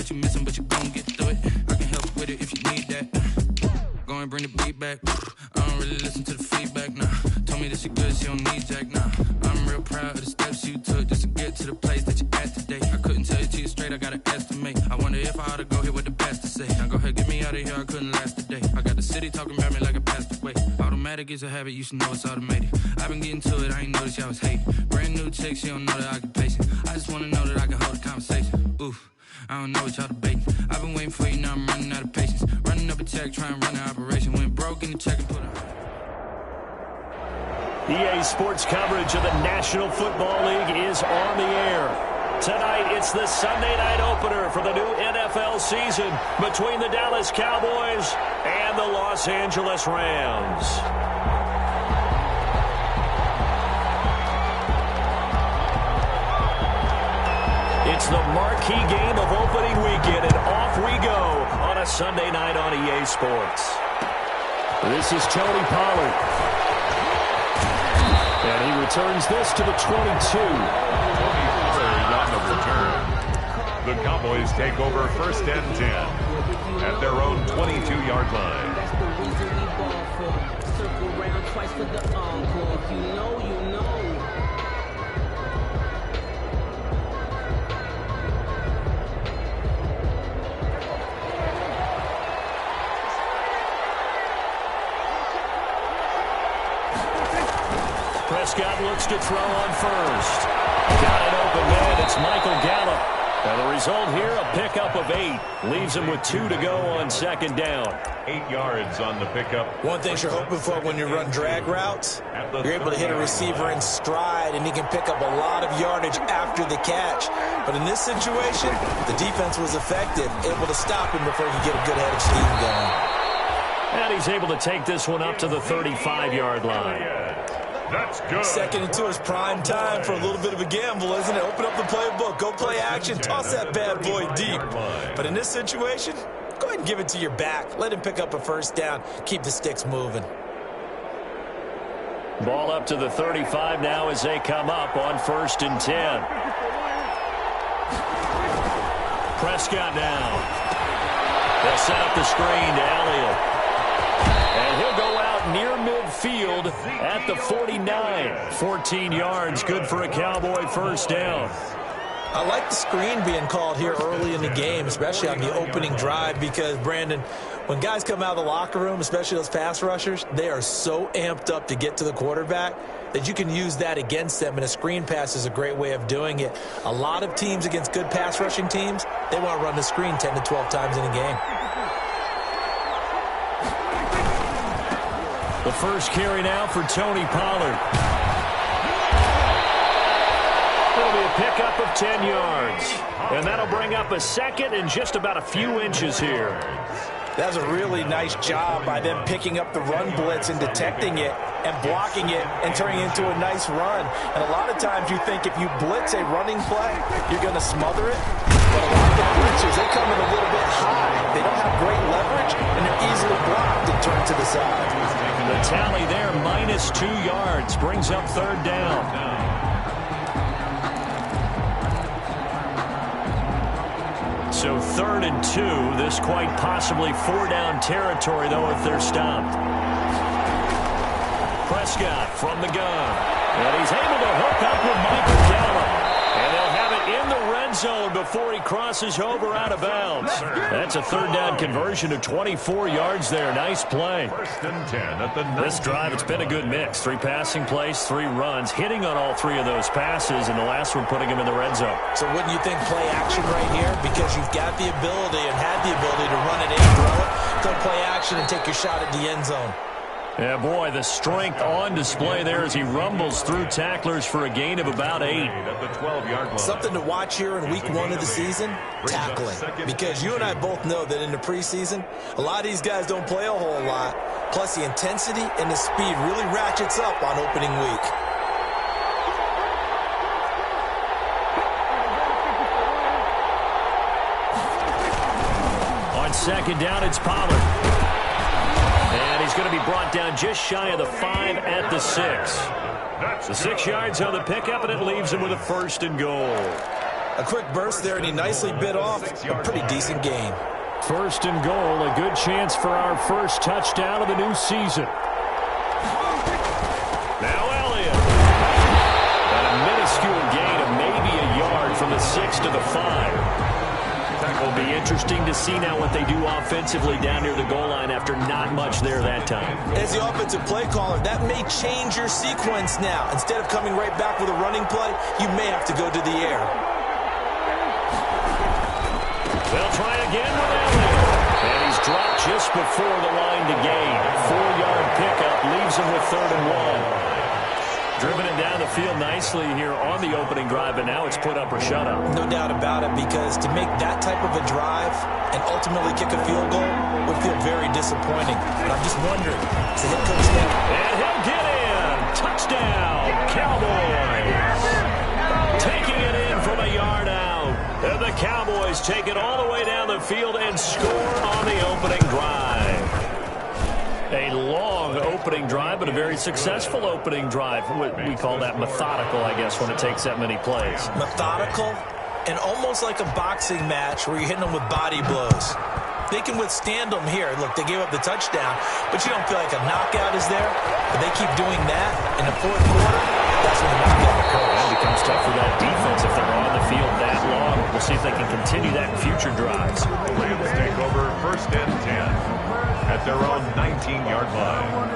that you missing, but you gon' get through it. I can help with it if you need that. Go and bring the beat back. I don't really listen to the feedback, nah. Told me that she good, she don't need Jack, nah. I'm real proud of the steps you took just to get to the place that you at today. I couldn't tell you to you straight, I gotta estimate. I wonder if I ought to go here with the best to say. Now go ahead, get me out of here, I couldn't last today. I got the city talking about me like a passed away. Automatic is a habit, you should know it's automated. I've been getting to it, I ain't noticed y'all was hating. Brand new chick, she don't know the occupation. I just wanna know that I can hold a conversation. Oof, I don't know what y'all debating. I've been waiting for you, now I'm running out of patience. Running up a check, trying to run an operation. Went broke in the check and put a... EA Sports coverage of the National Football League is on the air. Tonight, it's the Sunday night opener for the new NFL season between the Dallas Cowboys and the Los Angeles Rams. It's the marquee game of opening weekend, and off we go on a Sunday night on EA Sports. This is Tony Pollard. And he returns this to the 22. On the return. The Cowboys take over first and 10 at their own 22-yard line. That's the reason we ball for. Circle round twice for the encore. If you know, you know. Prescott looks to throw on first. Got it open man. It's Michael Gallup. And the result here, a pickup of 8. Leaves him with 2 to go on second down. 8 yards on the pickup. One thing you're hoping for when you run drag routes, you're able to hit a receiver in stride, and he can pick up a lot of yardage after the catch. But in this situation, the defense was effective, able to stop him before he could get a good head of steam going. And he's able to take this one up to the 35-yard line. That's good. Second and 2 is prime time for a little bit of a gamble, isn't it? Open up the playbook, go play action, toss that bad boy deep. But in this situation, go ahead and give it to your back. Let him pick up a first down. Keep the sticks moving. Ball up to the 35 now as they come up on first and 10. Prescott now. They'll set up the screen to Elliott. And he'll go out near midfield at the 49. 14 yards, good for a Cowboy first down. I like the screen being called here early in the game, especially on the opening drive, because, Brandon, when guys come out of the locker room, especially those pass rushers, they are so amped up to get to the quarterback that you can use that against them, and a screen pass is a great way of doing it. A lot of teams against good pass rushing teams, they want to run the screen 10 to 12 times in a game. The first carry now for Tony Pollard. It'll be a pickup of 10 yards. And that'll bring up a second and just about a few inches here. That was a really nice job by them picking up the run blitz and detecting it and blocking it and turning it into a nice run. And a lot of times you think if you blitz a running play, you're going to smother it. But a lot of the blitzers, they come in a little bit high. They don't have great leverage, and they're easily blocked and turned to the side. The tally there, minus 2 yards, brings up third down. So 3rd and 2, this quite possibly 4-down territory, though, if they're stopped. Prescott from the gun. And he's able to hook up with Michael Gallup. And they'll have it in the red zone before he crosses over out of bounds. That's a 3rd down conversion of 24 yards there. Nice play. First and 10 at the This drive, it's been a good mix. 3 passing plays, 3 runs, hitting on all 3 of those passes, and the last one putting him in the red zone. So wouldn't you think play action right here? Because you've got the ability and had the ability to run it and throw it. Go play action and take your shot at the end zone. Yeah, boy, the strength on display there as he rumbles through tacklers for a gain of about 8. At the 12-yard line. Something to watch here in week 1 of the season, tackling. Because you and I both know that in the preseason, a lot of these guys don't play a whole lot. Plus, the intensity and the speed really ratchets up on opening week. On second down, it's Pollard. And he's going to be brought down just shy of the 5 at the 6. The 6 yards on the pickup, and it leaves him with a 1st and goal. A quick burst there, and he nicely bit off a pretty decent gain. First and goal, a good chance for our first touchdown of the new season. Now Elliott. And a minuscule gain of maybe a yard from the 6 to the 5. It will be interesting to see now what they do offensively down near the goal line after not much there that time. As the offensive play caller, that may change your sequence now. Instead of coming right back with a running play, you may have to go to the air. They'll try again with Elliott. And he's dropped just before the line to gain. 4-yard pickup leaves him with 3rd and 1. Driven it down the field nicely here on the opening drive, and now it's put up or shut up. No doubt about it, because to make that type of a drive and ultimately kick a field goal would feel very disappointing. But I'm just wondering, is the head coach thinking? And he'll get in. Touchdown, Cowboys. Taking it in from a yard out. And the Cowboys take it all the way down the field and score on the opening drive. A long opening drive, but a very successful opening drive. We call that methodical, I guess, when it takes that many plays. Methodical and almost like a boxing match where you're hitting them with body blows. They can withstand them here. Look, they gave up the touchdown, but you don't feel like a knockout is there. But they keep doing that in the 4th quarter. That's when the knockout occurs. It becomes tough for that defense if they're on the field that long. We'll see if they can continue that in future drives. The Rams take over 1st and 10 at their own 19-yard line.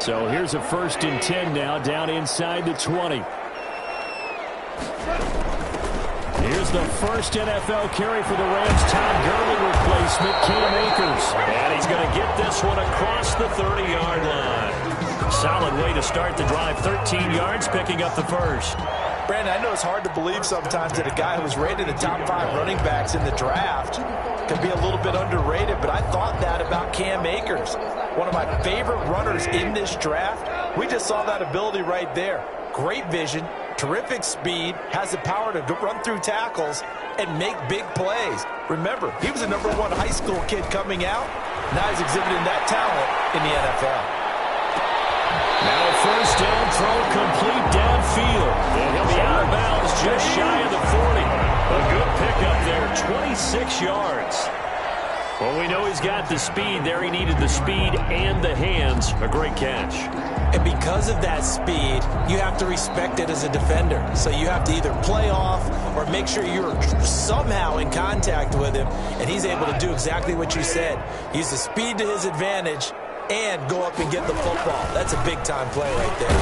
So here's a 1st and 10 now, down inside the 20. Here's the first NFL carry for the Rams' Todd Gurley replacement, Cam Akers. And he's going to get this one across the 30-yard line. Solid way to start the drive, 13 yards, picking up the first. Brandon, I know it's hard to believe sometimes that a guy who was rated the top 5 running backs in the draft can be a little bit underrated, but I thought that about Cam Akers. One of my favorite runners in this draft. We just saw that ability right there. Great vision, terrific speed, has the power to run through tackles and make big plays. Remember, he was a #1 high school kid coming out. Now he's exhibiting that talent in the NFL. Now a first down throw complete downfield. And he'll be out of bounds just shy of the 40. A good pickup there, 26 yards. Well, we know he's got the speed there. He needed the speed and the hands. A great catch. And because of that speed, you have to respect it as a defender. So you have to either play off or make sure you're somehow in contact with him. And he's able to do exactly what you said. Use the speed to his advantage and go up and get the football. That's a big-time play right there.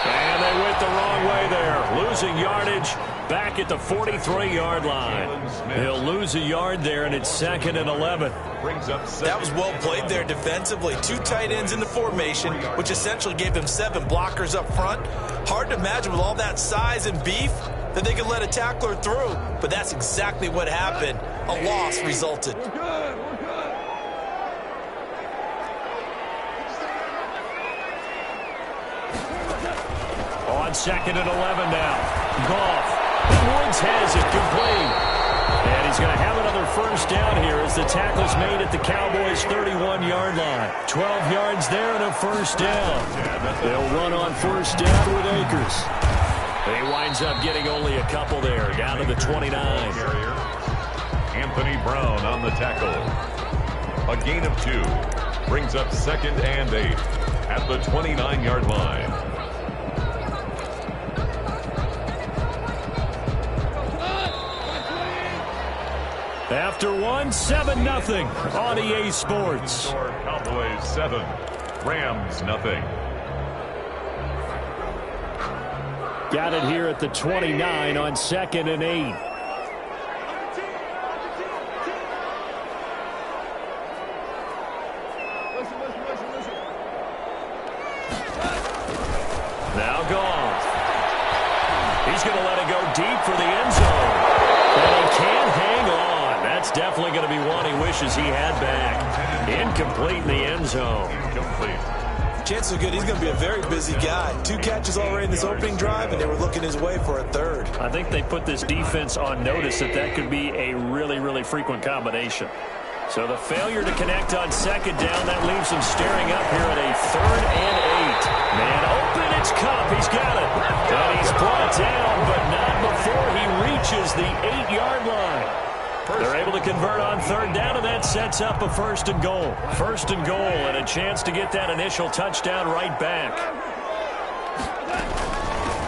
And they went the wrong way there. Losing yardage back at the 43-yard line. They'll lose a yard there, and it's 2nd and 11. That was well played there defensively. 2 tight ends in the formation, which essentially gave them 7 blockers up front. Hard to imagine with all that size and beef that they could let a tackler through, but that's exactly what happened. A loss resulted. On 2nd and 11 now. Goff. Woods has it complete. And he's going to have another first down here as the tackle is made at the Cowboys' 31-yard line. 12 yards there and a first down. They'll run on first down with Akers. He winds up getting only a couple there, down to the 29. Anthony Brown on the tackle. A gain of 2. Brings up 2nd and 8 at the 29-yard line. After 7-0 on EA Sports. Cowboys 7, Rams nothing. Got it here at the 29 on 2nd and 8. Now Goff. He's going to let it go deep for the end zone. And he can't hang on. definitely going to be one he wishes he had back. Incomplete in the end zone. Incomplete. Chances are good he's going to be a very busy guy. 2 catches already in this opening drive, and they were looking his way for a third. I think they put this defense on notice that could be a really, really frequent combination. So the failure to connect on second down, that leaves him staring up here at a 3rd and 8. Man open, it's Cup. He's got it. And he's brought down, but not before he reaches the 8-yard line. They're able to convert on 3rd down, and that sets up a 1st and goal. 1st and goal, and a chance to get that initial touchdown right back.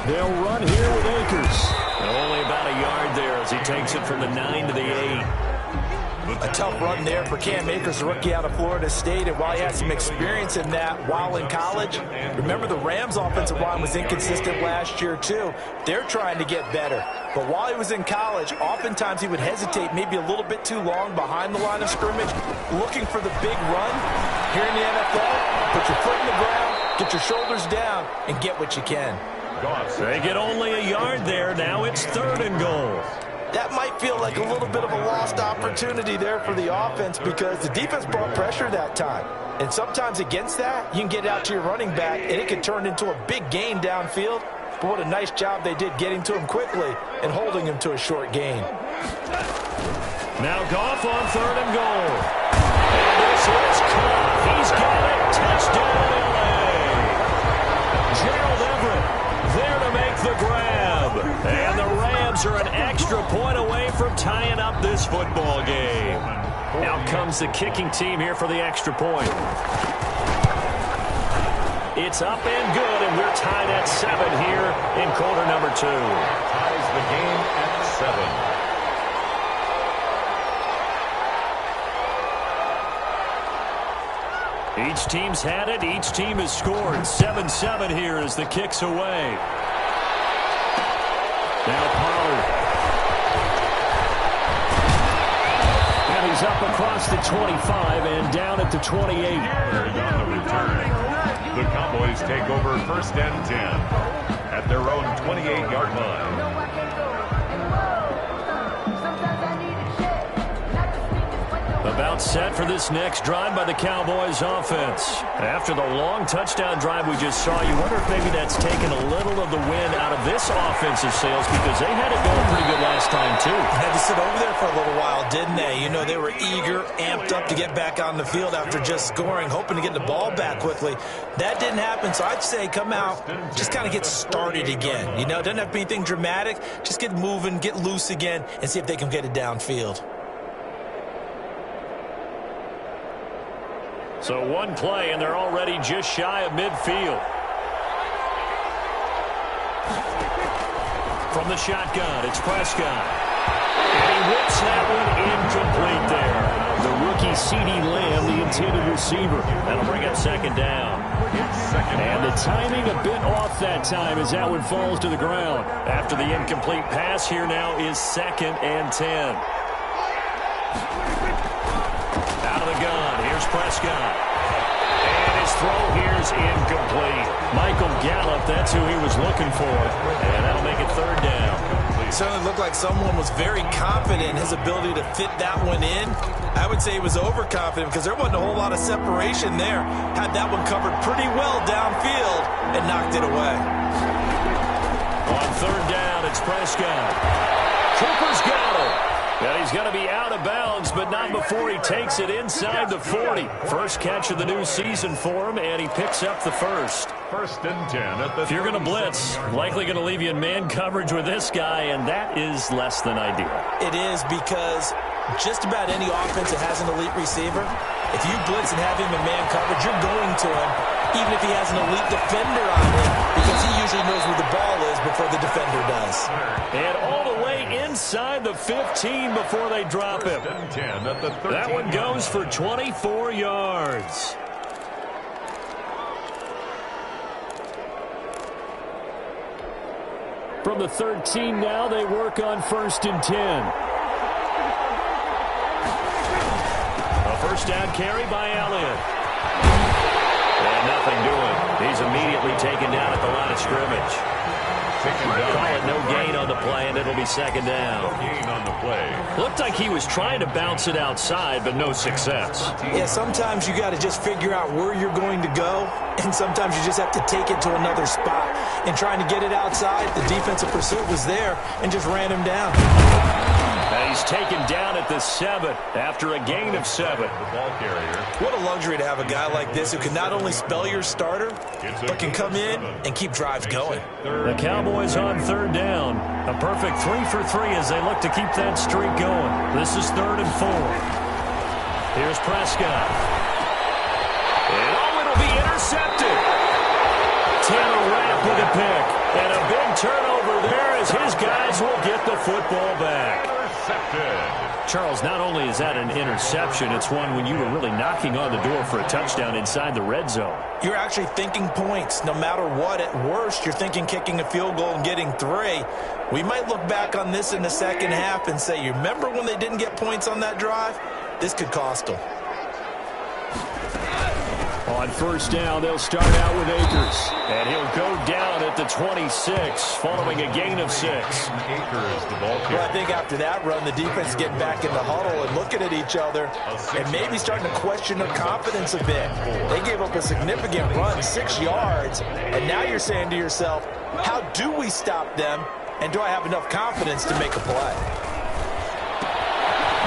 They'll run here with Akers. Only about a yard there as he takes it from the 9 to the 8. A tough run there for Cam Akers, the rookie out of Florida State. And while he had some experience in that while in college, remember the Rams' offensive line was inconsistent last year too. They're trying to get better. But while he was in college, oftentimes he would hesitate maybe a little bit too long behind the line of scrimmage, looking for the big run. Here in the NFL, put your foot in the ground, get your shoulders down, and get what you can. They get only a yard there. Now it's 3rd and goal. That might feel like a little bit of a lost opportunity there for the offense because the defense brought pressure that time. And sometimes against that, you can get out to your running back, and it can turn into a big gain downfield. But what a nice job they did getting to him quickly and holding him to a short gain. Now Goff on 3rd and goal. And this is Cup. He's got it. Touchdown, LA. Gerald Everett there to make the grab. And the Rams are an extra point away from tying up this football game. Out comes the kicking team here for the extra point. It's up and good, and we're tied at 7 here in quarter number 2. Ties the game at 7. Each team's had it. Each team has scored. 7-7 here as the kick's away. Now Pollard. And he's up across the 25 and down at the 28. Third on the return. The Cowboys take over 1st and 10 at their own 28-yard line. About set for this next drive by the Cowboys offense. After the long touchdown drive we just saw, you wonder if maybe that's taken a little of the wind out of this offensive sails because they had it going pretty good last time too. Had to sit over there for a little while, didn't they? You know, they were eager, amped up to get back on the field after just scoring, hoping to get the ball back quickly. That didn't happen, so I'd say come out, just kind of get started again. You know, doesn't have to be anything dramatic. Just get moving, get loose again, and see if they can get it downfield. So one play, and they're already just shy of midfield. From the shotgun, it's Prescott. And he whips that one incomplete there. The rookie CeeDee Lamb, the intended receiver. That'll bring up 2nd down. And the timing a bit off that time as that one falls to the ground. After the incomplete pass, here now is 2nd and 10. Out of the gun, here's Prescott. And his throw here's incomplete. Michael Gallup, that's who he was looking for. And that'll make it 3rd down. It certainly looked like someone was very confident in his ability to fit that one in. I would say he was overconfident because there wasn't a whole lot of separation there. Had that one covered pretty well downfield and knocked it away. On 3rd down, it's Prescott. Cooper's got it. Now he's going to be out of bounds, but not before he takes it inside the 40. First catch of the new season for him, and he picks up the first. 1st and 10 at the. If you're going to blitz, likely going to leave you in man coverage with this guy, and that is less than ideal. It is because just about any offense that has an elite receiver, if you blitz and have him in man coverage, you're going to him, even if he has an elite defender on him, because he usually knows where the ball is before the defender does. And all the way inside the 15 before they drop him. 1st and 10 at the 13. That one goes for 24 yards. From the 13 now, they work on 1st and 10. A 1st down carry by Elliott. And nothing doing. He's immediately taken down at the line of scrimmage. Call it no gain on the play, and it'll be second down. No gain on the play. Looked like he was trying to bounce it outside, but no success. Yeah, sometimes you got to just figure out where you're going to go, and sometimes you just have to take it to another spot. And trying to get it outside, the defensive pursuit was there and just ran him down. And he's taken down at the 7 after a gain of 7. The ball carrier. What a luxury to have a guy like this who can not only spell your starter, but can come in and keep drives going. The Cowboys on third down. A perfect 3 for 3 as they look to keep that streak going. This is 3rd and 4. Here's Prescott. And it'll be intercepted. Tanner Rapp with a pick. And a big turnover there as his guys will get the football back. Charles, not only is that an interception, it's one when you were really knocking on the door for a touchdown inside the red zone. You're actually thinking points. No matter what, at worst, you're thinking kicking a field goal and getting 3. We might look back on this in the second half and say, you remember when they didn't get points on that drive? This could cost them. On first down, they'll start out with Akers. And he'll go down at the 26 following a gain of 6. Akers, the ball carrier. Well, I think after that run, the defense getting back in the huddle and looking at each other and maybe starting to question their confidence a bit. They gave up a significant run, 6 yards, and now you're saying to yourself, how do we stop them, and do I have enough confidence to make a play?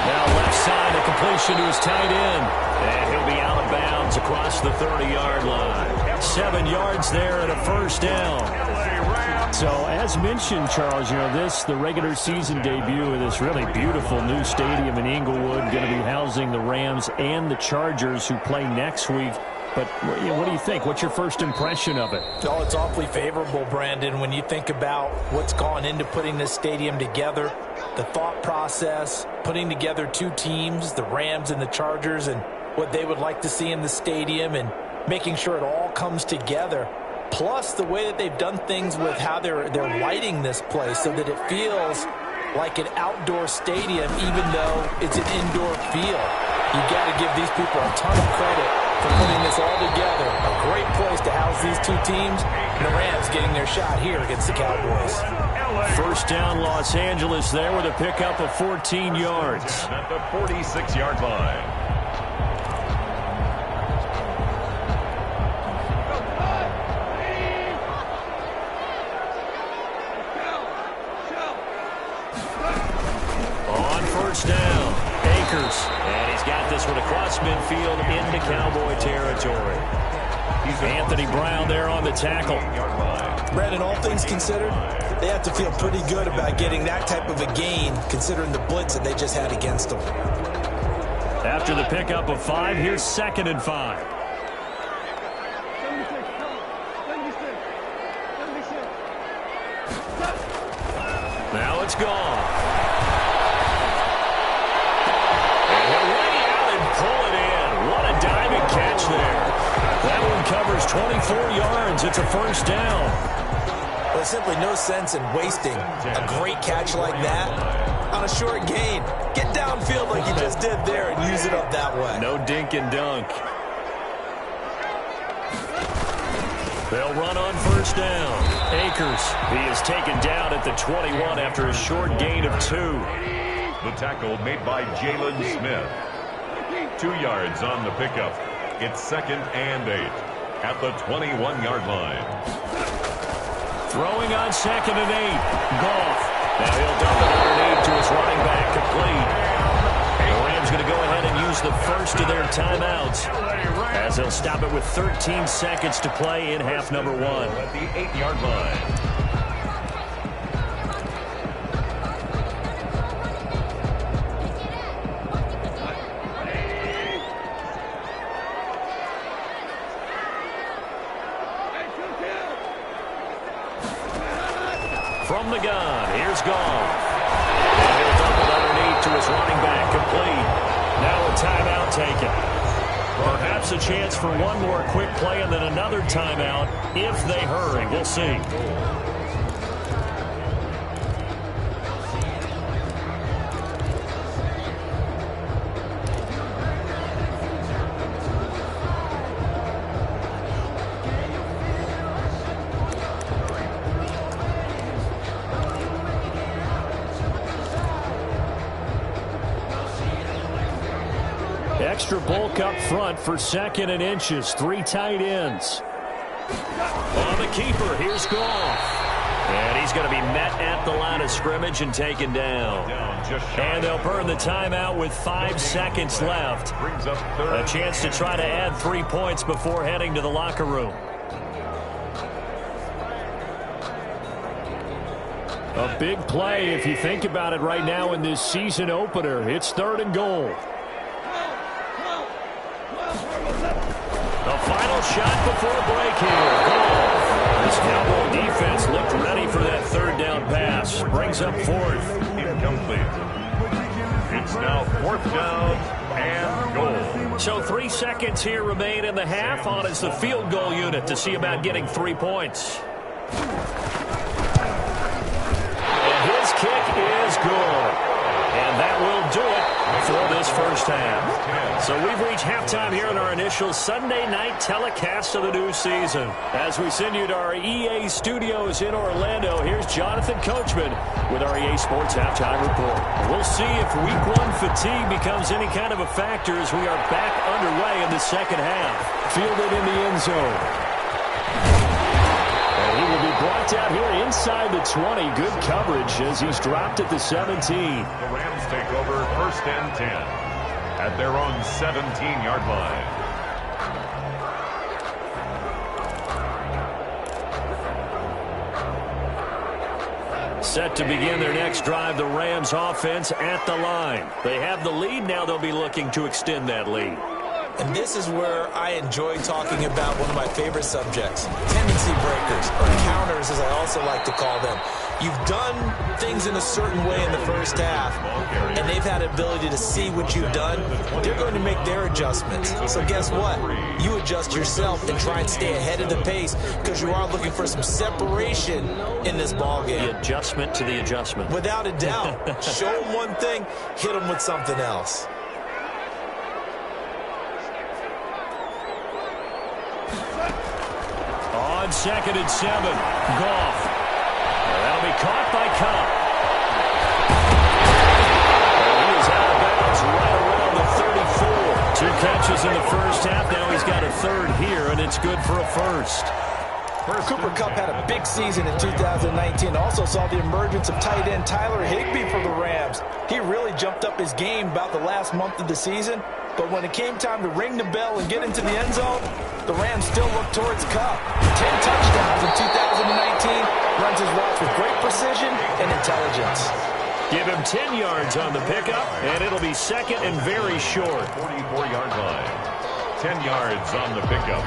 Now left side, a completion to his tight end. And he'll be out of bounds across the 30-yard line. 7 yards there and a first down. So, as mentioned, Charles, you know, the regular season debut of this really beautiful new stadium in Inglewood, going to be housing the Rams and the Chargers who play next week. But what do you think? What's your first impression of it? Oh, it's awfully favorable, Brandon, when you think about what's gone into putting this stadium together, the thought process, putting together 2 teams, the Rams and the Chargers, and what they would like to see in the stadium and making sure it all comes together. Plus, the way that they've done things with how they're lighting this place so that it feels like an outdoor stadium even though it's an indoor field. You got to give these people a ton of credit for putting this all together. A great place to house these 2 teams. And the Rams getting their shot here against the Cowboys. First down, Los Angeles there with a pickup of 14 yards. At the 46-yard line. Down, Akers, and he's got this one across midfield into Cowboy territory. Anthony Brown there on the tackle. Brandon, all things considered, they have to feel pretty good about getting that type of a gain considering the blitz that they just had against them. After the pickup of 5, here's 2nd and 5. Now it's gone. Catch there. That one covers 24 yards. It's a first down. Well, there's simply no sense in wasting a great catch like that on a short gain. Get downfield like you just did there and use it up that way. No dink and dunk. They'll run on first down. Akers, he is taken down at the 21 after a short gain of 2. The tackle made by Jalen Smith. 2 yards on the pickup. It's 2nd and 8 at the 21-yard line. Throwing on 2nd and 8. Goff. Now he'll dump it underneath to his running back, complete. The Rams going to go ahead and use the first of their timeouts as they'll stop it with 13 seconds to play in half number 1. At the 8-yard line. From the gun, here's Goff. And he'll dump it underneath to his running back, complete. Now a timeout taken. Perhaps a chance for one more quick play and then another timeout if they hurry. We'll see. extra bulk up front for 2nd and inches. 3 tight ends. On the keeper, here's Goff. And he's going to be met at the line of scrimmage and taken down. And they'll burn the timeout with 5 seconds left. A chance to try to add 3 points before heading to the locker room. A big play if you think about it right now in this season opener. It's 3rd and goal. The final shot before break here. Goal. This Cowboy defense looked ready for that 3rd down pass. Brings up 4th. Incomplete. It's now 4th down and goal. So 3 seconds here remain in the half. On is the field goal unit to see about getting 3 points. And his kick is good. And that will do it for this first half. So we've reached halftime here in our initial Sunday night telecast of the new season. As we send you to our EA studios in Orlando, here's Jonathan Coachman with our EA Sports Halftime Report. We'll see if Week 1 fatigue becomes any kind of a factor as we are back underway in the second half. Fielded in the end zone. And he will be brought down here inside the 20. Good coverage as he's dropped at the 17. The Rams take over 1st and 10 at their own 17-yard line. Set to begin their next drive, the Rams offense at the line. They have the lead. Now they'll be looking to extend that lead. And this is where I enjoy talking about one of my favorite subjects, tendency breakers, or counters as I also like to call them. You've done things in a certain way in the first half, and they've had the ability to see what you've done. They're going to make their adjustments. So guess what? You adjust yourself and try and stay ahead of the pace because you are looking for some separation in this ballgame. The adjustment to the adjustment. Without a doubt. Show them one thing, hit them with something else. On 2nd and 7, Goff. That'll be caught by Cobb. He is out of bounds right around the 34. 2 catches in the first half. Now he's got a 3rd here, and it's good for a 1st. Cooper Kupp had a big season in 2019. Also saw the emergence of tight end Tyler Higbee for the Rams. He really jumped up his game about the last month of the season. But when it came time to ring the bell and get into the end zone, the Rams still looked towards Kupp. 10 touchdowns in 2019. Runs his routes with great precision and intelligence. Give him 10 yards on the pickup, and it'll be 2nd and very short. 44-yard line. 10 yards on the pickup.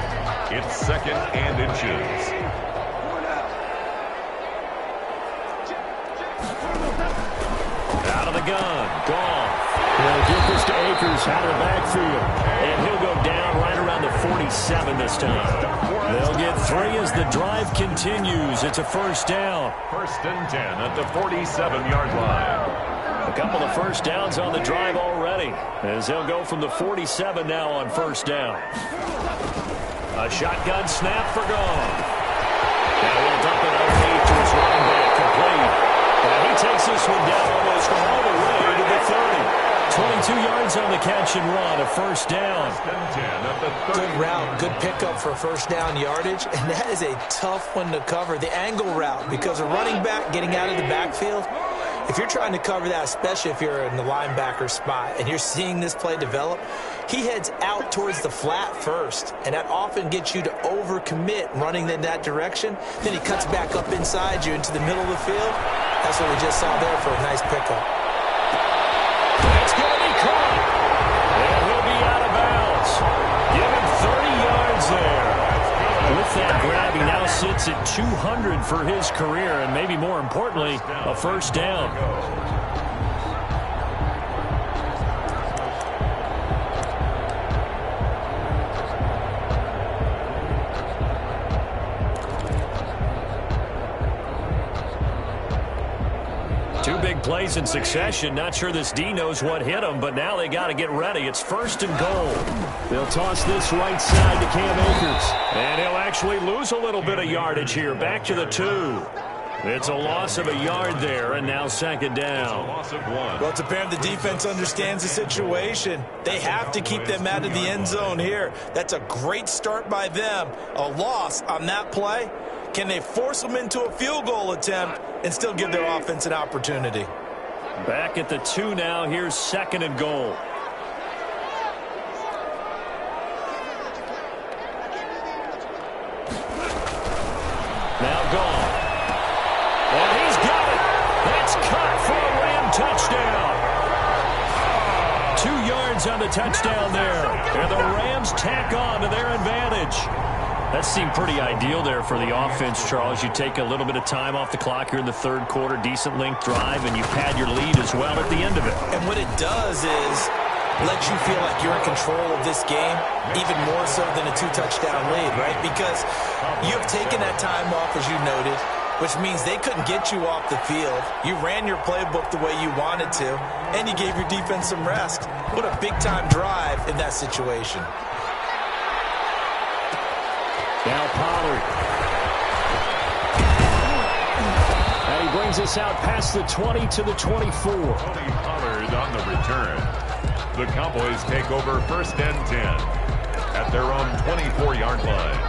It's 2nd and inches. Out of the gun. Gone. They'll get this to Akers out of the backfield. And he'll go down right around the 47 this time. They'll get 3 as the drive continues. It's a 1st down. 1st and 10 at the 47-yard line. A couple of 1st downs on the drive already, as they'll go from the 47 now on 1st down. A shotgun snap for Goff. Now he'll dump it underneath to his running back, complete. And he takes this one down almost all the way to the 30. 22 yards on the catch and run, a 1st down. Good route, good pickup for 1st down yardage, and that is a tough one to cover, the angle route, because a running back getting out of the backfield, if you're trying to cover that, especially if you're in the linebacker spot and you're seeing this play develop, he heads out towards the flat first, and that often gets you to overcommit running in that direction. Then he cuts back up inside you into the middle of the field. That's what we just saw there for a nice pickup. It's going to be caught. And he'll be out of bounds. Give him 30 yards there. With that grab, he now sits at 200 for his career, and maybe more importantly, a 1st down. Two big plays in succession. Not sure this D knows what hit him, but now they got to get ready. It's 1st and goal. They'll toss this right side to Cam Akers. And he'll actually lose a little bit of yardage here. Back to the 2. It's a loss of a yard there, and now second down. Loss of 1. Well, it's apparent the defense understands the situation. They have to keep them out of the end zone here. That's a great start by them. A loss on that play. Can they force them into a field goal attempt and still give their offense an opportunity? Back at the 2 now. Here's second and goal. Now gone. And he's got it. That's caught for a Ram touchdown. 2 yards on the touchdown there. And the Rams tack on to their advantage. That seemed pretty ideal there for the offense, Charles. You take a little bit of time off the clock here in the third quarter, decent length drive, and you pad your lead as well at the end of it. And what it does is let you feel like you're in control of this game, even more so than a 2-touchdown lead, right? Because you've taken that time off, as you noted, which means they couldn't get you off the field. You ran your playbook the way you wanted to, and you gave your defense some rest. What a big-time drive in that situation. Now Pollard. And he brings us out past the 20 to the 24. Tony Pollard on the return. The Cowboys take over 1st and 10 at their own 24-yard line.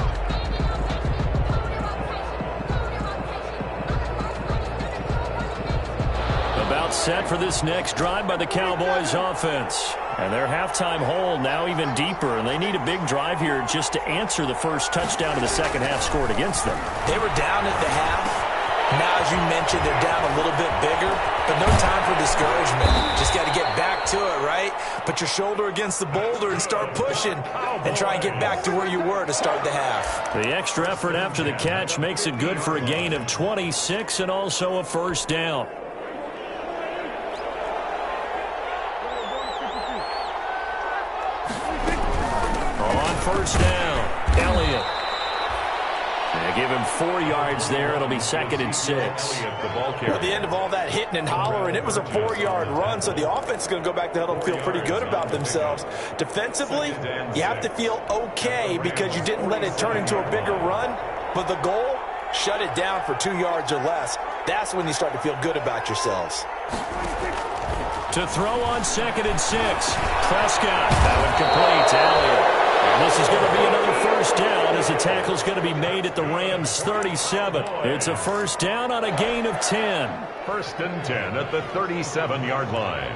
About set for this next drive by the Cowboys offense. And their halftime hole now even deeper, and they need a big drive here just to answer the first touchdown of the second half scored against them. They were down at the half. Now, as you mentioned, they're down a little bit bigger, but no time for discouragement. Just got to get back to it, right? Put your shoulder against the boulder and start pushing and try and get back to where you were to start the half. The extra effort after the catch makes it good for a gain of 26 and also a first down. First down, Elliott. They give him 4 yards there. It'll be 2nd and 6. At the end of all that hitting and hollering, it was a 4-yard run, so the offense is going to go back to huddle and feel pretty good about themselves. Defensively, you have to feel okay because you didn't let it turn into a bigger run, but the goal, shut it down for 2 yards or less. That's when you start to feel good about yourselves. To throw on 2nd and 6. Prescott. That one complete to Elliott. And this is going to be another first down as the tackle's going to be made at the Rams' 37. It's a first down on a gain of 10. 1st and 10 at the 37-yard line.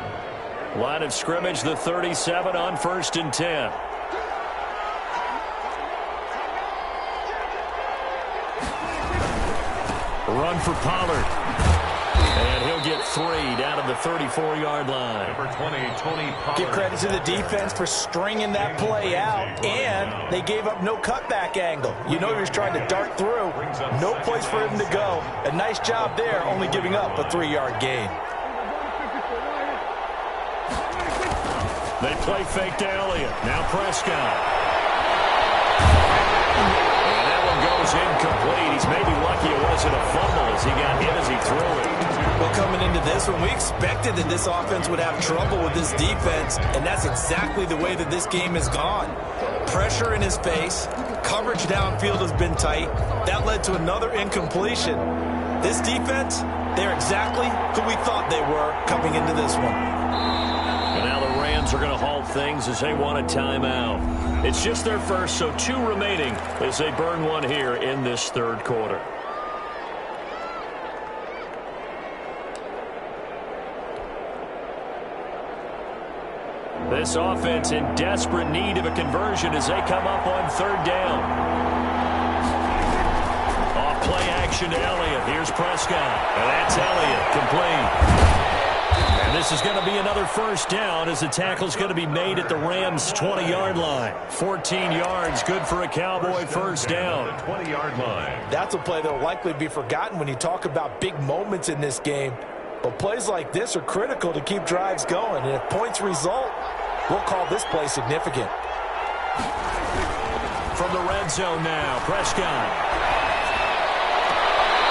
Line of scrimmage, the 37 on 1st and 10. Run for Pollard. And he'll get 3 down to the 34-yard line. Number 20, Tony Pollard. Give credit to the defense for stringing that play out, and they gave up no cutback angle. You know he was trying to dart through. No place for him to go. A nice job there, only giving up a 3-yard gain. They play fake to Elliott. Now Prescott. And that one goes incomplete. He's maybe lucky it wasn't a fumble as he got hit as he threw it. Well, coming into this one, we expected that this offense would have trouble with this defense, and that's exactly the way that this game has gone. Pressure in his face. Coverage downfield has been tight. That led to another incompletion. This defense, they're exactly who we thought they were coming into this one. And now the Rams are going to halt things as they want a timeout. It's just their first, so 2 remaining as they burn one here in this third quarter. This offense in desperate need of a conversion as they come up on 3rd down. Off play action to Elliott. Here's Prescott. And that's Elliott. Complete. And this is going to be another first down as the tackle's going to be made at the Rams' 20-yard line. 14 yards, good for a Cowboy first down. 20-yard line. That's a play that will likely be forgotten when you talk about big moments in this game. But plays like this are critical to keep drives going. And if points result, we'll call this play significant. From the red zone now, Prescott.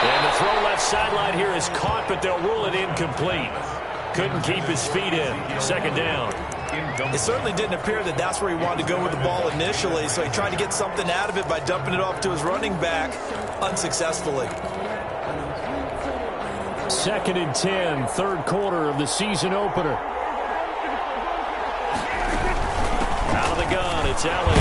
And the throw left sideline here is caught, but they'll rule it incomplete. Couldn't keep his feet in. 2nd down. It certainly didn't appear that that's where he wanted to go with the ball initially, so he tried to get something out of it by dumping it off to his running back unsuccessfully. 2nd and 10, third quarter of the season opener. Out of the gun, it's Elliott.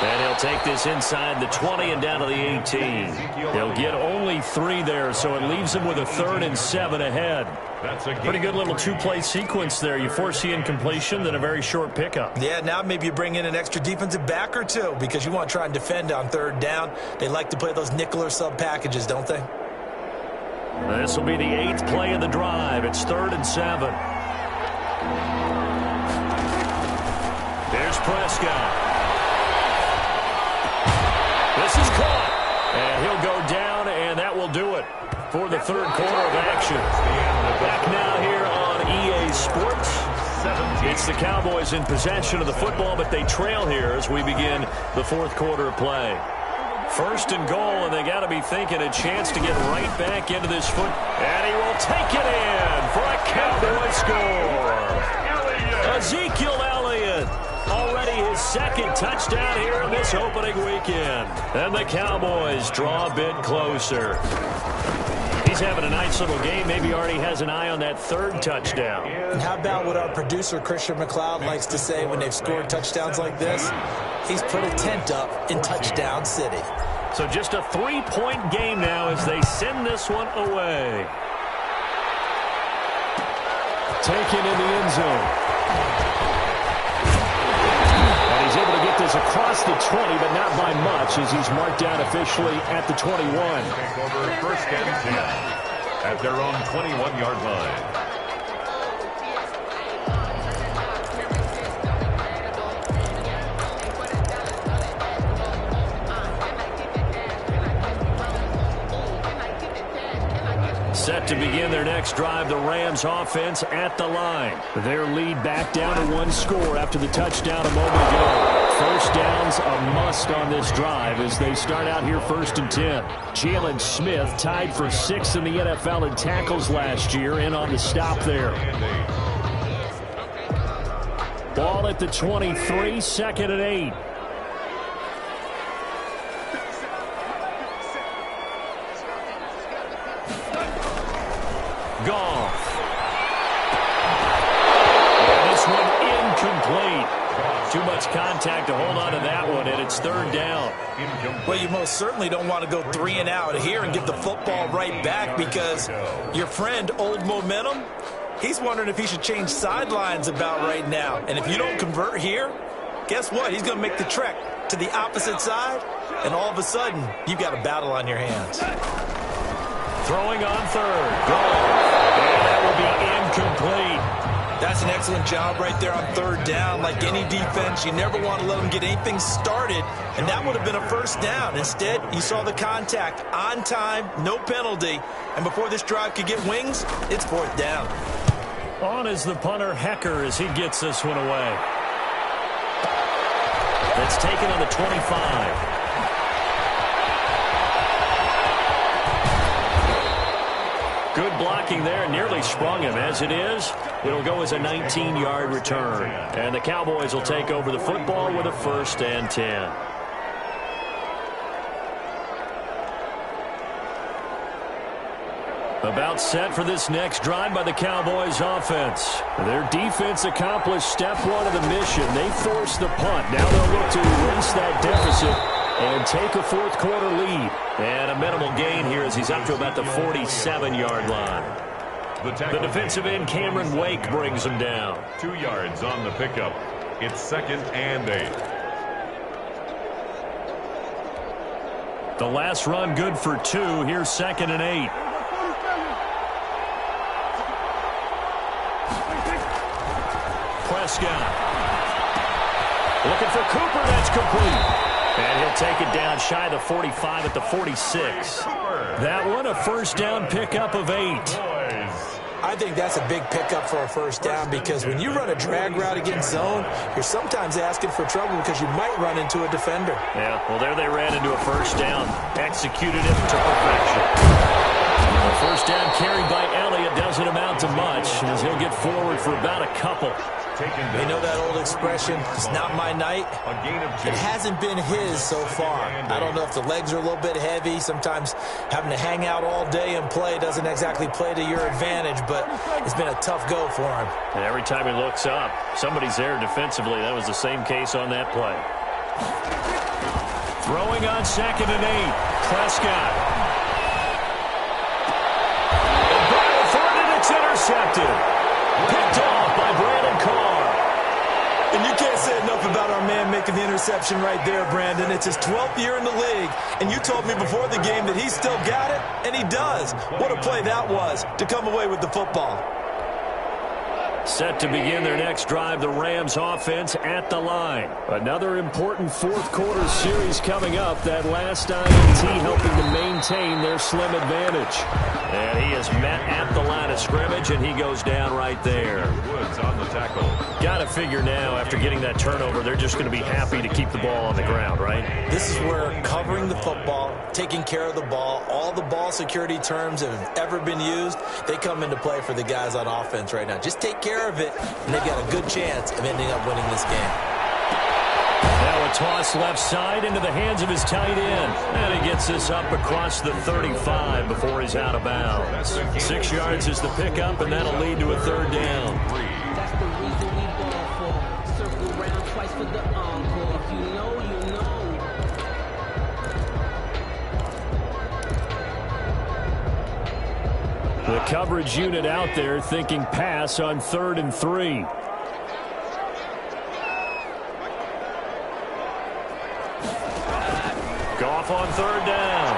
And he'll take this inside the 20 and down to the 18. He'll get only 3 there, so it leaves him with a 3rd and 7 ahead. That's a pretty good little two-play sequence there. You force the incompletion, then a very short pickup. Yeah, now maybe you bring in an extra defensive back or two because you want to try and defend on 3rd down. They like to play those nickel or sub packages, don't they? This will be the 8th play of the drive. It's 3rd and 7. There's Prescott. This is caught, and he'll go down, and that will do it for the 3rd quarter of action. Back now here on EA Sports. It's the Cowboys in possession of the football, but they trail here as we begin the 4th quarter of play. 1st and goal, and they got to be thinking a chance to get right back into this foot. And he will take it in for a Cowboy score. Ezekiel Elliott. Already his 2nd touchdown here in this opening weekend. And the Cowboys draw a bit closer. He's having a nice little game. Maybe already has an eye on that 3rd touchdown. And how about what our producer, Christian McLeod, likes to say when they've scored touchdowns like this? He's put a tent up in Touchdown City. So just a 3-point game now as they send this one away. Taken in the end zone. He's able to get this across the 20, but not by much as he's marked down officially at the 21. Take over 1st and 10 at their own 21-yard line. Set to begin their next drive, the Rams offense at the line. Their lead back down to 1 score after the touchdown a moment ago. 1st down's a must on this drive as they start out here 1st and 10. Jalen Smith tied for 6th in the NFL in tackles last year, in on the stop there. Ball at the 23, 2nd and 8. Goff. And this one incomplete. Too much contact to hold on to that one, and it's 3rd down. Well, you most certainly don't want to go 3 and out here and get the football right back because your friend, Old Momentum, he's wondering if he should change sidelines about right now. And if you don't convert here, guess what? He's going to make the trek to the opposite side, and all of a sudden, you've got a battle on your hands. Throwing on 3rd. Goal. And that will be incomplete. That's an excellent job right there on 3rd down. Like any defense, you never want to let them get anything started, and that would have been a 1st down. Instead, you saw the contact on time, no penalty, and before this drive could get wings, it's 4th down. On is the punter, Hecker, as he gets this one away. That's taken on the 25. Good blocking there, nearly sprung him. As it is, it'll go as a 19-yard return. And the Cowboys will take over the football with a 1st and 10. About set for this next drive by the Cowboys offense. Their defense accomplished step 1 of the mission. They forced the punt. Now they'll look to erase that deficit and take a 4th quarter lead. And a minimal gain here as he's up to about the 47-yard line. The defensive end, Cameron Wake, brings him down. 2 yards on the pickup. It's 2nd and 8. The last run good for 2. Here's 2nd and 8. Prescott. Looking for Cooper. That's complete. And he'll take it down shy of the 45 at the 46. That one a 1st down pickup of 8. I think that's a big pickup for a 1st down because when you run a drag route against zone, you're sometimes asking for trouble because you might run into a defender. Yeah, well, there they ran into a 1st down. Executed it to perfection. A 1st down carry by Elliott doesn't amount to much as he'll get forward for about a couple. You know that old expression, it's not my night? It hasn't been his so far. I don't know if the legs are a little bit heavy. Sometimes having to hang out all day and play doesn't exactly play to your advantage, but it's been a tough go for him. And every time he looks up, somebody's there defensively. That was the same case on that play. Throwing on 2nd and 8. Prescott. And battle for it, and it's intercepted. Picked off by Brandon Carr. And you can't say enough about our man making the interception right there, Brandon. It's his 12th year in the league, and you told me before the game that he still got it, and he does. What a play that was to come away with the football. Set to begin their next drive, the Rams offense at the line. Another important fourth quarter series coming up. That last INT helping to maintain their slim advantage. And he is met at the line of scrimmage, and he goes down right there. Woods on the tackle. Got to figure now, after getting that turnover, they're just going to be happy to keep the ball on the ground, right? This is where covering the football, taking care of the ball, all the ball security terms that have ever been used, they come into play for the guys on offense right now. Just take care of it, and they've got a good chance of ending up winning this game. Now a toss left side into the hands of his tight end. And he gets this up across the 35 before he's out of bounds. 6 yards is the pickup, and that'll lead to a third down. That's the reason we ball for. Circle round twice for the encore. If you know, you know. The coverage unit out there thinking pass on 3rd and 3. Goff on 3rd down.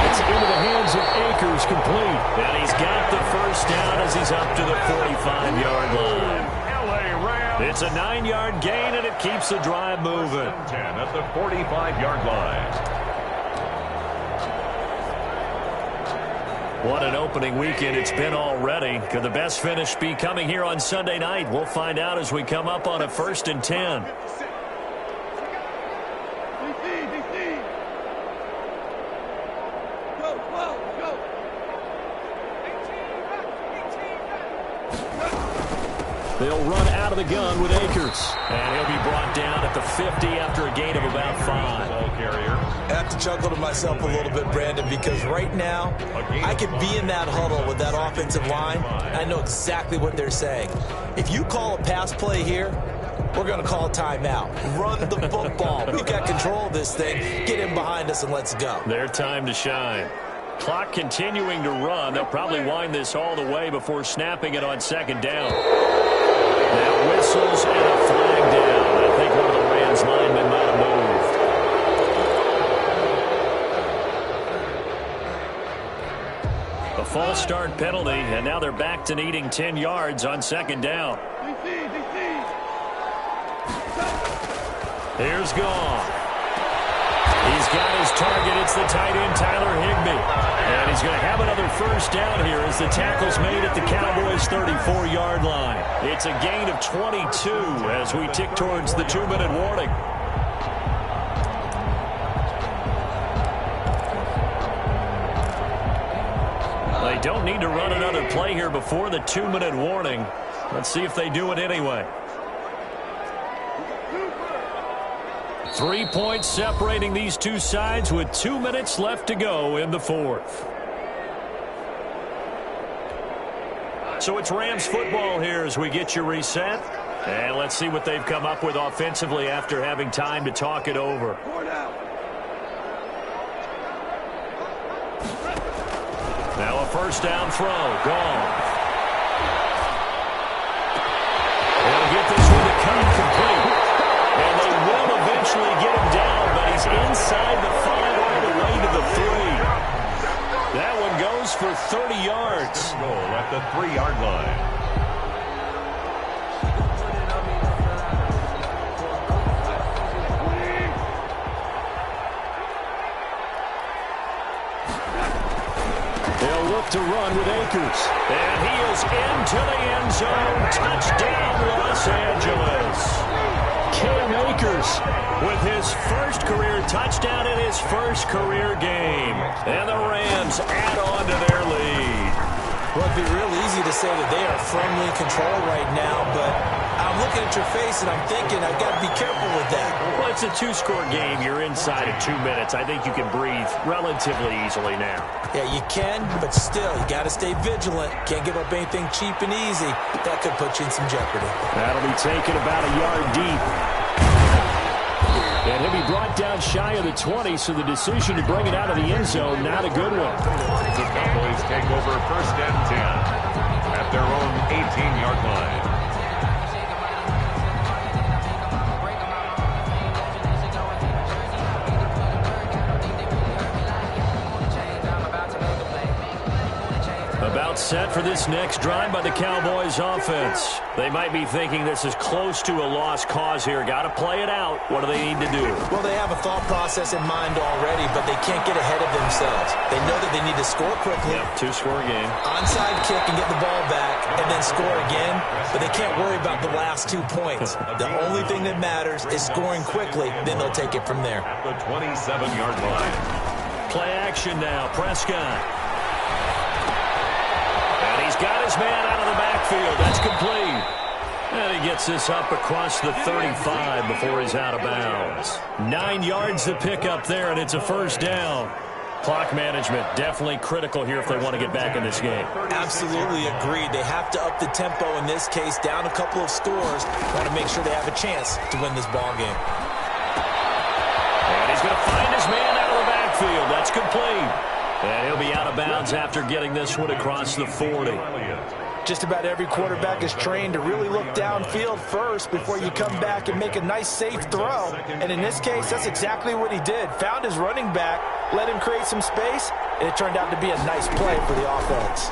It's into the hands of Akers, complete. And he's got the first down as he's up to the 45-yard line. It's a 9-yard gain, and it keeps the drive moving. 10 at the 45-yard line. What an opening weekend it's been already. Could the best finish be coming here on Sunday night? We'll find out as we come up on a 1st and 10. They'll run out of the gun with Akers. And he'll be brought down at the 50 after a gain of about 5. Ball carrier. I have to chuckle to myself a little bit, Brandon, because right now I could be in that huddle with that offensive line. I know exactly what they're saying. If you call a pass play here, we're going to call a timeout. Run the football. We've got control of this thing. Get in behind us and let's go. Their time to shine. Clock continuing to run. They'll probably wind this all the way before snapping it on 2nd down. Now whistles and a flag down. I think one of the Rams linemen might have moved. A false start penalty, and now they're back to needing 10 yards on 2nd down. Here's Goff. He's got his target. It's the tight end, Tyler Higbee. And he's going to have another first down here as the tackle's made at the Cowboys' 34-yard line. It's a gain of 22 as we tick towards the 2-minute warning. They don't need to run another play here before the 2-minute warning. Let's see if they do it anyway. 3 points separating these two sides with 2 minutes left to go in the 4th. So it's Rams football here as we get you reset. And let's see what they've come up with offensively after having time to talk it over. Now a first down throw. Gone. They'll get this one to come complete. And they will eventually get him down, but he's inside the 5 all the way to the 3. That one goes for 30 yards. Goal at the 3-yard line. They'll look to run with Akers. And he is into the end zone. Touchdown, Los Angeles. Cam Akers with his first career touchdown in his first career game. And the Rams add on to their lead. Well, it'd be real easy to say that they are firmly in control right now, but I'm looking at your face and I'm thinking I've got to be careful with that. Well, it's a two-score game. You're inside of 2 minutes. I think you can breathe relatively easily now. Yeah, you can, but still, you got to stay vigilant. Can't give up anything cheap and easy. That could put you in some jeopardy. That'll be taken about a yard deep. And he'll be brought down shy of the 20, so the decision to bring it out of the end zone, not a good one. The Cowboys take over 1st and 10 at their own 18-yard line. About set for this next drive by the Cowboys offense. They might be thinking this is close to a lost cause here. Got to play it out. What do they need to do? Well, they have a thought process in mind already, but they can't get ahead of themselves. They know that they need to score quickly. Yep, two-score game. Onside kick and get the ball back and then score again, but they can't worry about the last 2 points. The only thing that matters is scoring quickly, then they'll take it from there. At the 27-yard line. Play action now. Prescott. He's got his man out of the backfield. That's complete. And he gets this up across the 35 before he's out of bounds. 9 yards to pick up there, and it's a first down. Clock management definitely critical here if they want to get back in this game. Absolutely agreed. They have to up the tempo in this case, down a couple of scores. Want to make sure they have a chance to win this ball game. And he's going to find his man out of the backfield. That's complete. And he'll be out of bounds after getting this one across the 40. Just about every quarterback is trained to really look downfield first before you come back and make a nice, safe throw. And in this case, that's exactly what he did. Found his running back, let him create some space, and it turned out to be a nice play for the offense.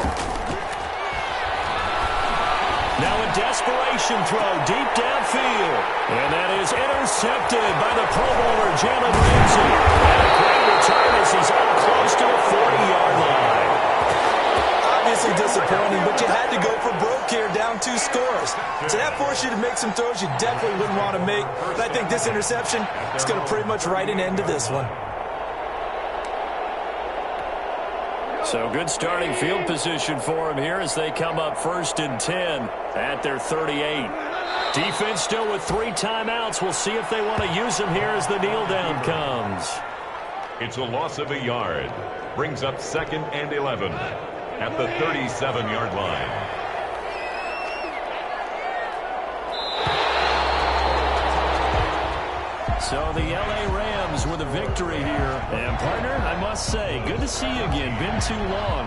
Now a desperation throw deep downfield. And that is intercepted by the Pro Bowler, Jalen Ramsey. And a great return as he's up close to the 40-yard line. Obviously disappointing, but you had to go for broke here, down 2 scores. So that forced you to make some throws you definitely wouldn't want to make. But I think this interception is going to pretty much write an end to this one. So good starting field position for him here as they come up 1st and 10 at their 38. Defense still with 3 timeouts. We'll see if they want to use them here as the kneel down comes. It's a loss of a yard. Brings up 2nd and 11 at the 37-yard line. So the LA Rams with a victory here. And partner, I must say, good to see you again. Been too long.